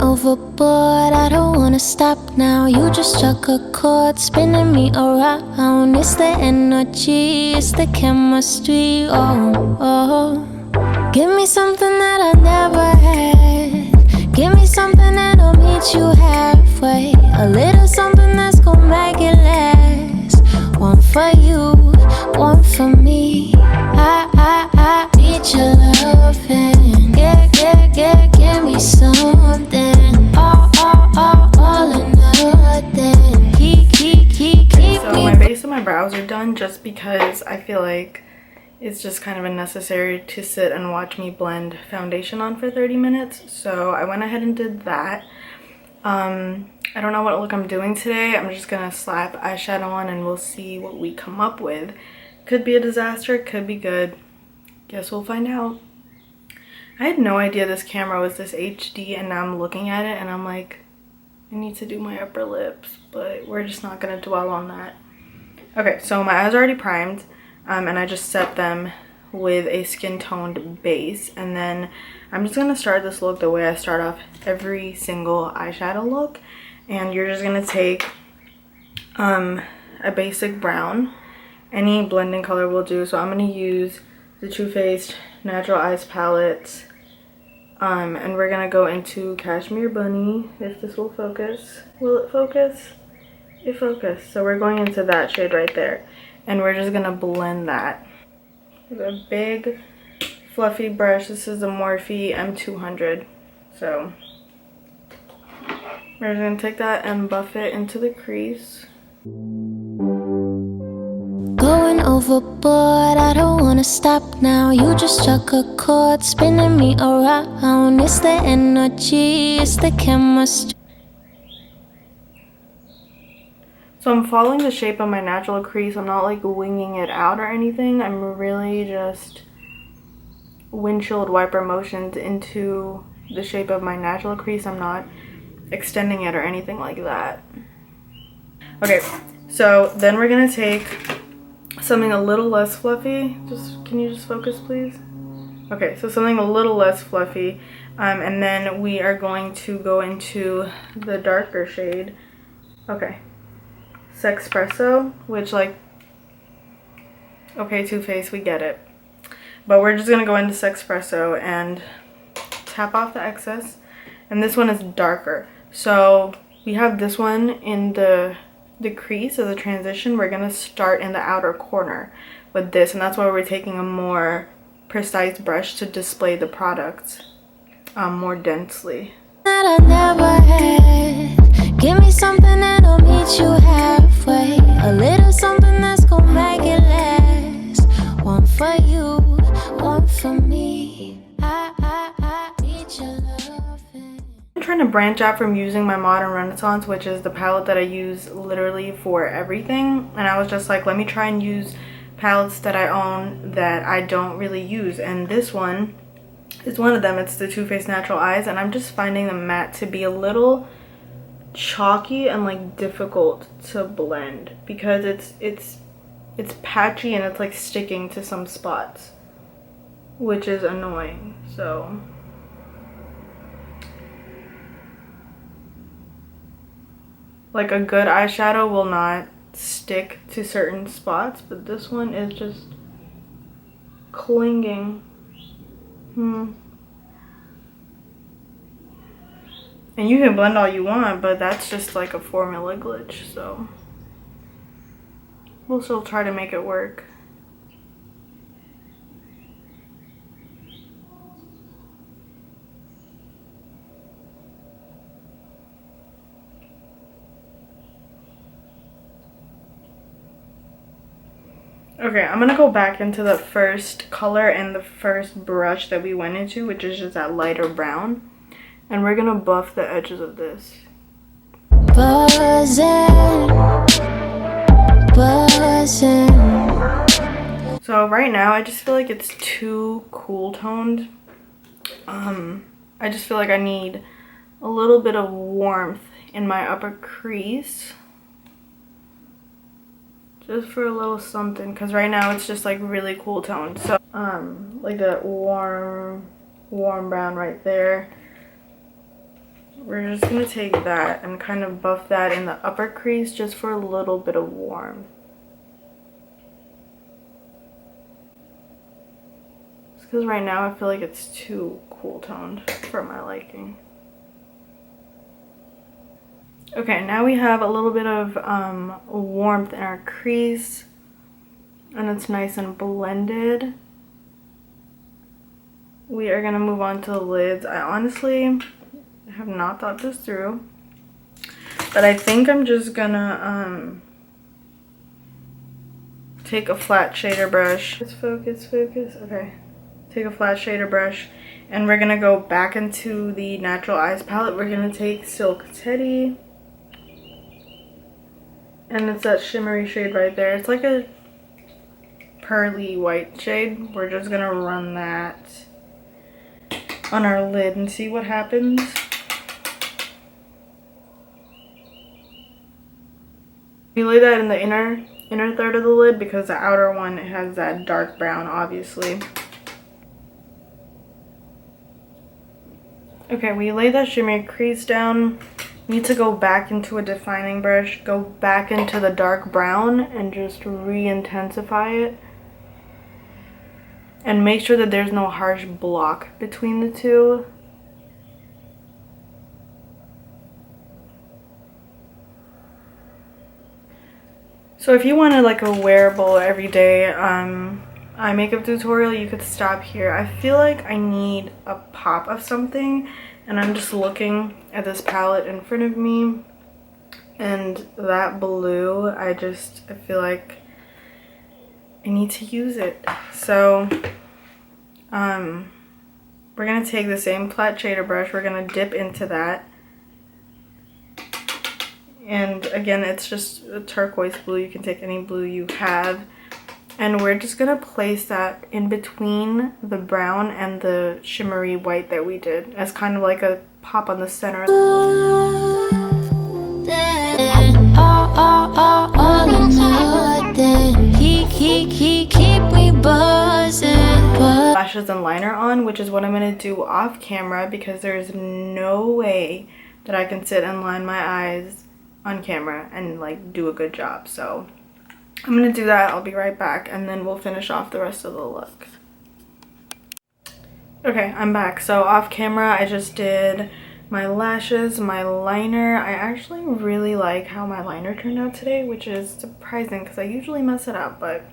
overboard, I don't wanna stop now. You just struck a chord, spinning me around. It's the energy, it's the chemistry. Oh, oh. Give me something that I never had. Give me something that'll meet you halfway. A little something that's gonna make it last. One for you, one for me. I need your loving. Give me something. All or nothing. Keep so my base and my brows are done just because I feel like it's just kind of unnecessary to sit and watch me blend foundation on for 30 minutes. So I went ahead and did that. I don't know what look I'm doing today. I'm just gonna slap eyeshadow on and we'll see what we come up with. Could be a disaster, could be good. Guess we'll find out. I had no idea this camera was this HD, and now I'm looking at it and I'm like, I need to do my upper lips, but we're just not gonna dwell on that. Okay, so my eyes are already primed, and I just set them with a skin toned base, and then I'm just gonna start this look the way I start off every single eyeshadow look. And you're just gonna take a basic brown. Any blending color will do. So I'm gonna use the Too Faced Natural Eyes palette, and we're gonna go into Cashmere Bunny. If this will focus. Will it focus? It focused. So we're going into that shade right there, and we're just gonna blend that with a big fluffy brush. This is the Morphe M200. So we're just gonna take that and buff it into the crease. Going overboard, I don't wanna stop now. You just struck a chord, spinning me around. It's the energy, it's the chemistry. So I'm following the shape of my natural crease. I'm not like winging it out or anything. I'm really just windshield wiper motions into the shape of my natural crease. I'm not extending it or anything like that. Okay, so then we're gonna take something a little less fluffy. Can you just focus, please? Okay, so something a little less fluffy, and then we are going to go into the darker shade. Okay, Sexpresso, which, like, okay, Too Faced, we get it, but we're just gonna go into Sexpresso and tap off the excess. And this one is darker, so we have this one in the crease as a transition. We're gonna start in the outer corner with this, and that's why we're taking a more precise brush to display the product more densely. That I never had. Give me something that'll meet you halfway. A little something that's gonna make it last. One for you, one for me. I need your loving. I'm trying to branch out from using my Modern Renaissance, which is the palette that I use literally for everything, and I was just like, let me try and use palettes that I own that I don't really use, and this one is one of them. It's the Too Faced Natural Eyes, and I'm just finding the matte to be a little chalky and like difficult to blend because it's patchy and it's like sticking to some spots, which is annoying. So like a good eyeshadow will not stick to certain spots, but this one is just clinging. And you can blend all you want, but that's just like a formula glitch, so we'll still try to make it work. Okay, I'm gonna go back into the first color and the first brush that we went into, which is just that lighter brown. And we're gonna buff the edges of this. Buzzing. So right now, I just feel like it's too cool toned. I just feel like I need a little bit of warmth in my upper crease. Just for a little something, because right now it's just like really cool toned. So like that warm brown right there. we're just gonna take that and kind of buff that in the upper crease just for a little bit of warmth. Because right now I feel like it's too cool toned for my liking. Okay, now we have a little bit of warmth in our crease, and it's nice and blended. We are gonna move on to the lids. I honestly have not thought this through, but I think I'm just gonna take a flat shader brush. Focus. Okay. Take a flat shader brush, and we're gonna go back into the Natural Eyes palette. We're gonna take Silk Teddy, and it's that shimmery shade right there. It's like a pearly white shade. We're just gonna run that on our lid and see what happens. We lay that in the inner third of the lid because the outer one has that dark brown, obviously. Okay, we lay that shimmery crease down. Need to go back into a defining brush, go back into the dark brown and just re-intensify it. And make sure that there's no harsh block between the two. So if you wanted like a wearable everyday eye makeup tutorial, you could stop here. I feel like I need a pop of something, and I'm just looking at this palette in front of me, and that blue, I feel like I need to use it. So we're gonna take the same flat shader brush, we're gonna dip into that, and again, it's just a turquoise blue. You can take any blue you have. And we're just gonna place that in between the brown and the shimmery white that we did as kind of like a pop on the center. Lashes and liner on, which is what I'm gonna do off camera because there's no way that I can sit and line my eyes on camera and like do a good job. So I'm gonna do that. I'll be right back, and then we'll finish off the rest of the look. Okay, I'm back. So off camera, I just did my lashes, my liner. I actually really like how my liner turned out today, which is surprising because I usually mess it up, but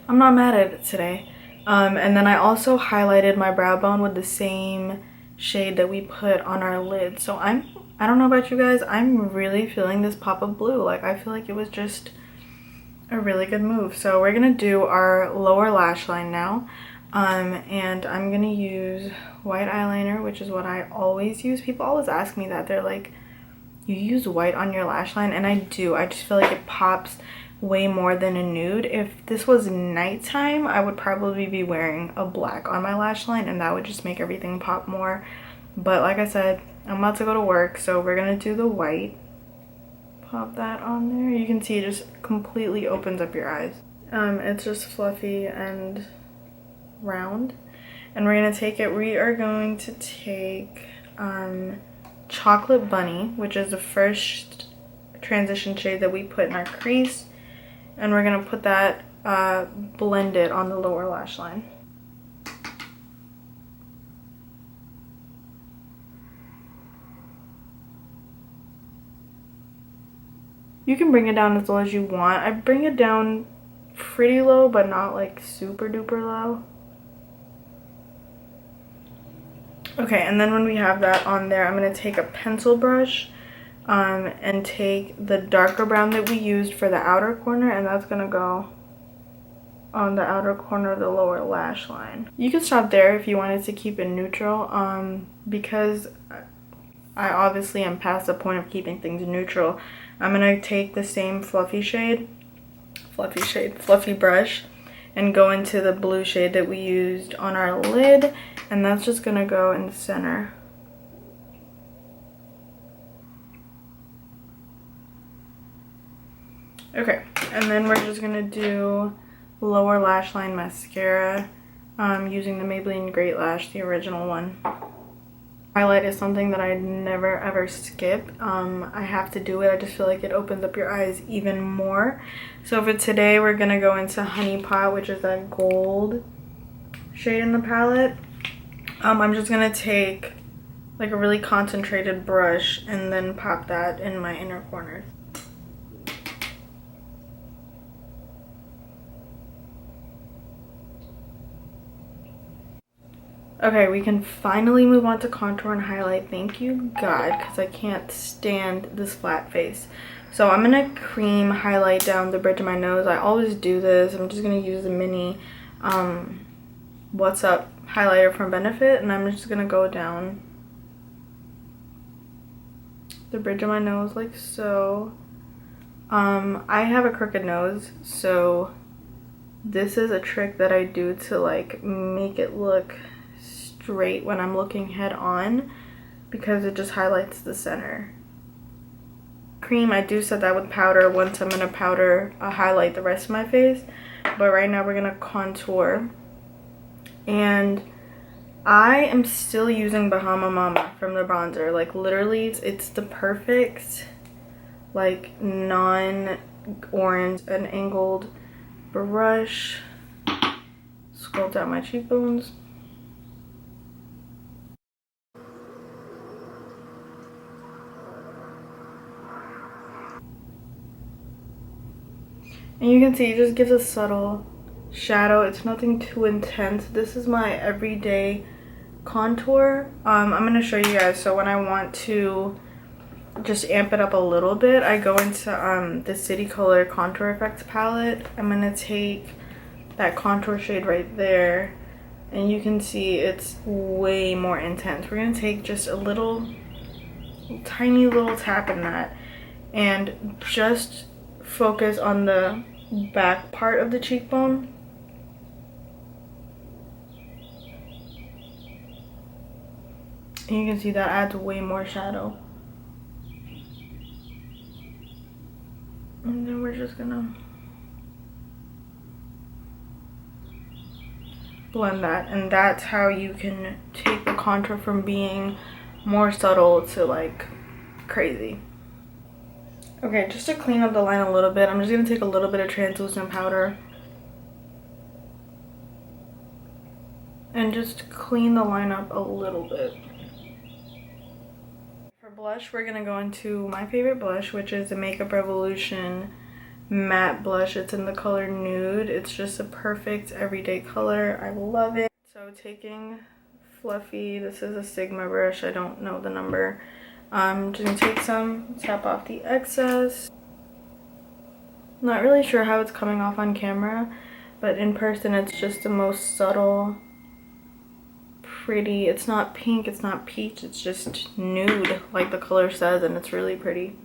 I'm not mad at it today. And then I also highlighted my brow bone with the same shade that we put on our lid. So I don't know about you guys, I'm really feeling this pop of blue. Like, I feel like it was just a really good move. So we're gonna do our lower lash line now, and I'm gonna use white eyeliner, which is what I always use. People always ask me that. They're like, you use white on your lash line? And I do. I just feel like it pops way more than a nude. If this was nighttime, I would probably be wearing a black on my lash line, and that would just make everything pop more. But like I said, I'm about to go to work, so we're gonna do the white. Pop that on there. You can see it just completely opens up your eyes. It's just fluffy and round, and we're gonna take it. We are going to take Chocolate Bunny, which is the first transition shade that we put in our crease, and we're gonna put that blended on the lower lash line. You can bring it down as low as you want. I bring it down pretty low, but not like super duper low. Okay, and then when we have that on there, I'm gonna take a pencil brush and take the darker brown that we used for the outer corner, and that's gonna go on the outer corner of the lower lash line. You can stop there if you wanted to keep it neutral, because I obviously am past the point of keeping things neutral. I'm gonna take the same fluffy brush and go into the blue shade that we used on our lid, and that's just gonna go in the center. Okay, and then we're just gonna do lower lash line mascara using the Maybelline Great Lash, the original one. Highlight is something that I never ever skip. I have to do it. I just feel like it opens up your eyes even more. So for today, we're gonna go into Honey Pot, which is that gold shade in the palette. I'm just gonna take like a really concentrated brush and then pop that in my inner corners. Okay, we can finally move on to contour and highlight. Thank you, God, because I can't stand this flat face. So I'm gonna cream highlight down the bridge of my nose. I always do this. I'm just gonna use the mini What's Up highlighter from Benefit, and I'm just gonna go down the bridge of my nose like so. I have a crooked nose, so this is a trick that I do to like make it look straight when I'm looking head on, because it just highlights the center. Cream, I do set that with powder. Once I'm gonna powder, I'll highlight the rest of my face, but right now we're gonna contour. And I am still using Bahama Mama from the bronzer. Like literally it's the perfect like non-orange, an angled brush. Sculpt out my cheekbones. And you can see it just gives a subtle shadow. It's nothing too intense. This is my everyday contour. I'm gonna show you guys. So when I want to just amp it up a little bit, I go into the City Color Contour Effects palette. I'm gonna take that contour shade right there, and you can see it's way more intense. We're gonna take just a little tiny little tap in that and just focus on the back part of the cheekbone. And you can see that adds way more shadow. And then we're just gonna blend that, and that's how you can take the contour from being more subtle to like crazy. Okay, just to clean up the line a little bit, I'm just gonna take a little bit of translucent powder and just clean the line up a little bit. For blush, we're gonna go into my favorite blush, which is the Makeup Revolution matte blush. It's in the color Nude. It's just a perfect everyday color. I love it. So taking Fluffy, this is a Sigma brush, I don't know the number. Just gonna take some, tap off the excess. Not really sure how it's coming off on camera, but in person it's just the most subtle, pretty. It's not pink, it's not peach, it's just nude like the color says, and it's really pretty.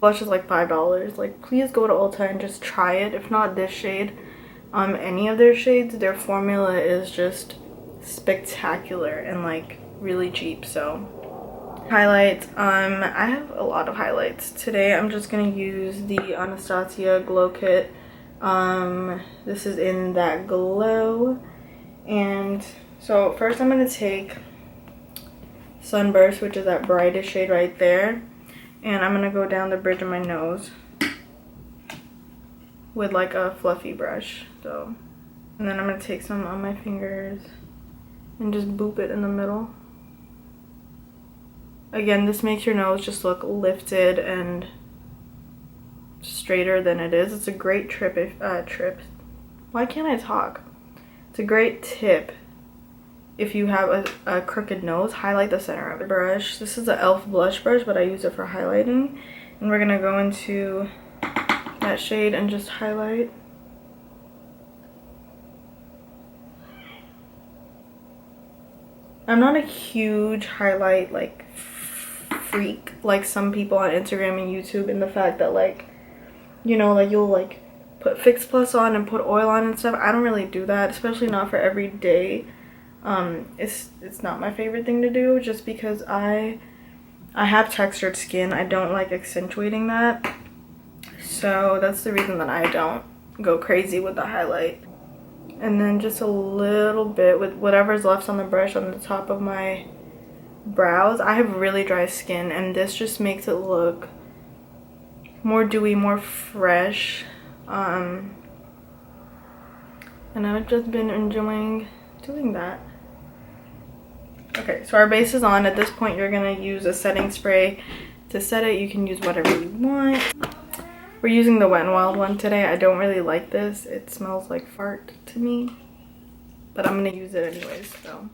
Blush is like $5. Like please go to Ulta and just try it. If not this shade, any of their shades, their formula is just spectacular and like really cheap. So highlights, I have a lot of highlights today. I'm just gonna use the Anastasia Glow Kit. This is in that Glow. And so first I'm gonna take Sunburst, which is that brightest shade right there, and I'm gonna go down the bridge of my nose with like a fluffy brush. So, and then I'm gonna take some on my fingers and just boop it in the middle. Again, this makes your nose just look lifted and straighter than it is. It's a great why can't I talk? It's a great tip if you have a crooked nose. Highlight the center of the brush. This is an e.l.f. blush brush, but I use it for highlighting. And we're gonna go into that shade and just highlight. I'm not a huge highlight like freak like some people on Instagram and YouTube, in the fact that like, you know, like you'll like put Fix Plus on and put oil on and stuff. I don't really do that, especially not for every day. It's not my favorite thing to do, just because I have textured skin. I don't like accentuating that, so that's the reason that I don't go crazy with the highlight. And then just a little bit with whatever's left on the brush on the top of my brows. I have really dry skin, and this just makes it look more dewy, more fresh. And I've just been enjoying doing that. Okay, so our base is on. At this point, you're gonna use a setting spray to set it. You can use whatever you want. We're using the Wet n Wild one today. I don't really like this. It smells like fart to me, but I'm gonna use it anyways, so.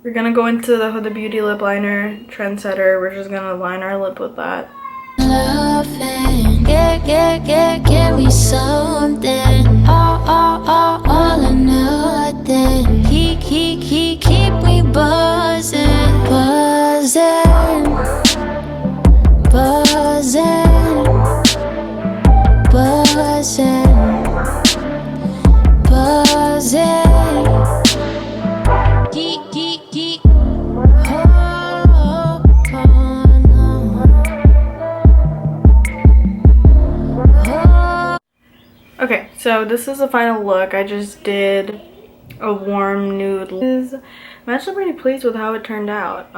We're gonna go into the Huda Beauty lip liner, Trendsetter. We're just gonna line our lip with that. Loving, give me something. All or nothing. Keep me buzzing, buzzing, buzzing, buzzing, buzzing. Geek. Okay, so this is the final look. I just did a warm nude. I'm actually pretty pleased with how it turned out.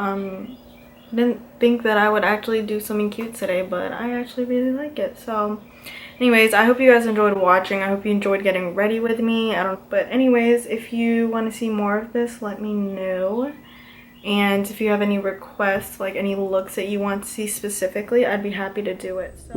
Didn't think that I would actually do something cute today, but I actually really like it. So anyways, I hope you guys enjoyed watching. I hope you enjoyed getting ready with me. But anyways, if you want to see more of this, let me know. And if you have any requests, like any looks that you want to see specifically, I'd be happy to do it. So